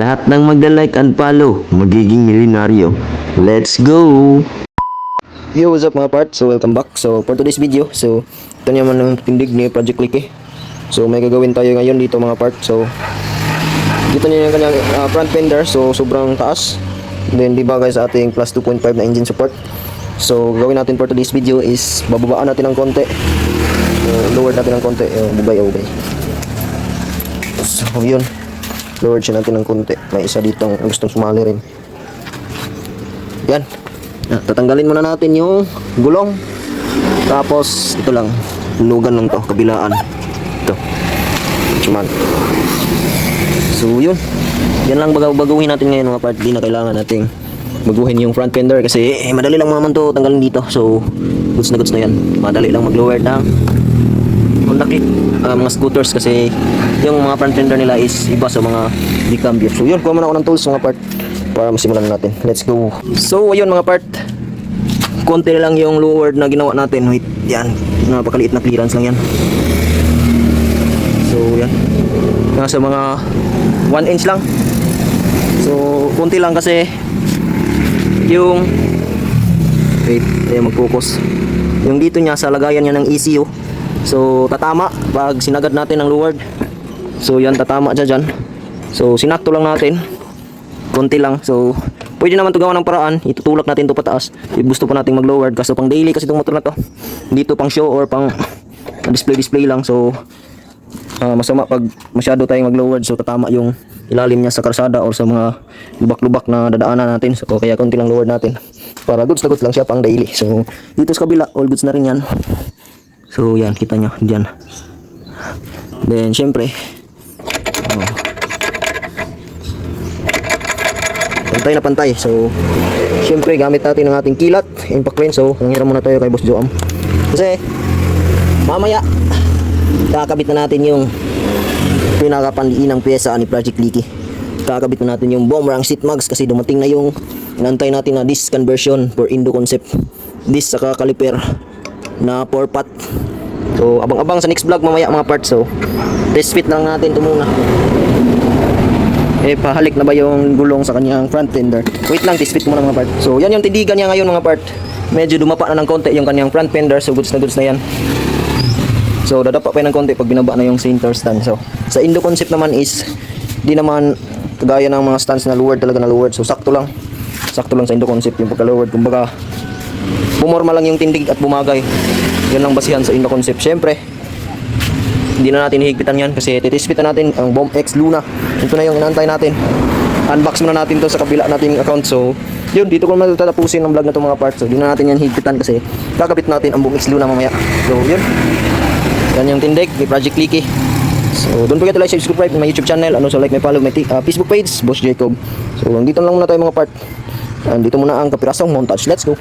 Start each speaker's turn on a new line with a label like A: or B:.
A: Lahat ng magda-like and follow, magiging milyonaryo. Let's go!
B: Yo, what's up mga part? So, welcome back. So, for today's video, so, ito naman ang tindig ni Project Licky. So, may gagawin tayo ngayon dito mga part. So, dito niyo yung kanyang front fender. So, sobrang taas. Then, di ba guys, ating plus 2.5 na engine support. So, gawin natin for today's video is bababaan natin ng konti. Lower natin ng konti. Ubay. So, yun. Lower siya natin ng konti. May isa dito ang gustong sumali rin. Yan. Tatanggalin muna natin yung gulong. Tapos ito lang, lugan lang to, kabilaan. Ito. Cuman. So yun. Yan lang baguhin natin ngayon mga part. Di na kailangan nating baguhin yung front fender kasi madali lang naman to tanggalin dito. So goods na yan. Madali lang mag-lower ng Honda Click, mga scooters kasi yung mga front fender nila is iba sa mga di-cambio. So yun, kuha muna ako ng tools mga part para masimulan natin. Let's go. So ayun mga part, konti lang yung lowered na ginawa natin. Wait, yan, napakaliit na clearance lang yan. So yan, nasa mga 1 inch lang. So konti lang kasi yung wait, mag-focus yung dito niya sa lagayan niya ng ECU. So tatama pag sinagad natin ng lowered. So yan, tatama dyan. So sinakto lang natin konti lang. So pwede naman ito gawa ng paraan, itutulak natin ito pataas if gusto pa nating mag-lowered. Kaso pang daily kasi itong motor na to, dito pang show or pang display lang. So masama pag masyado tayong mag-lowered. So tatama yung ilalim niya sa karsada or sa mga lubak-lubak na dadaanan natin. So kaya konti lang lowered natin para goods na goods lang siya pang daily. So dito sa kabila, all goods na rin yan. So yan, kita nyo dyan. Then syempre pantay na pantay. So syempre gamit natin ang ating kilat, impact wrench. So nangiram muna tayo kay Boss Joam kasi mamaya kakabit na natin yung pinakapanliinang pyesa ni Project Licky. Kakabit na natin yung bomb rang seat mags kasi dumating na yung inantay natin na disc conversion for Indo concept disc saka caliper na 4-pot. So abang-abang sa next vlog mamaya mga parts. So test fit lang natin ito muna. Pahalik na ba yung gulong sa kanyang front fender? Wait lang, test fit muna mga part. So yan yung tindigan niya ngayon mga part. Medyo dumapa na ng konti yung kanyang front fender. So goods na yan. So dadapa pa ng konti pag binaba na yung center stand. So sa Indo concept naman is di naman kagaya ng mga stands na lowered, talaga na lowered. So sakto lang sa Indo concept yung pagka-lowered. Kumbaga bumorma lang yung tindig at bumagay. Yan lang basihan sa Indo concept. Syempre hindi na natin hihigpitan yan kasi titispitan natin ang Bomb X Luna. Ito na yung inaantay natin. Unbox muna natin to sa kabila nating account. So yun, dito ko naman tatapusin ang vlog na itong mga parts. So di na natin yan higpitan kasi kakabit natin ang Bomb X Luna mamaya. So yun, yan yung tindig ni Project Licky. So don't forget to like, subscribe my YouTube channel and also like my follow my Facebook page, Boss Jacob. So dito lang muna tayo mga part. Dito muna ang kapirasong montage. Let's go.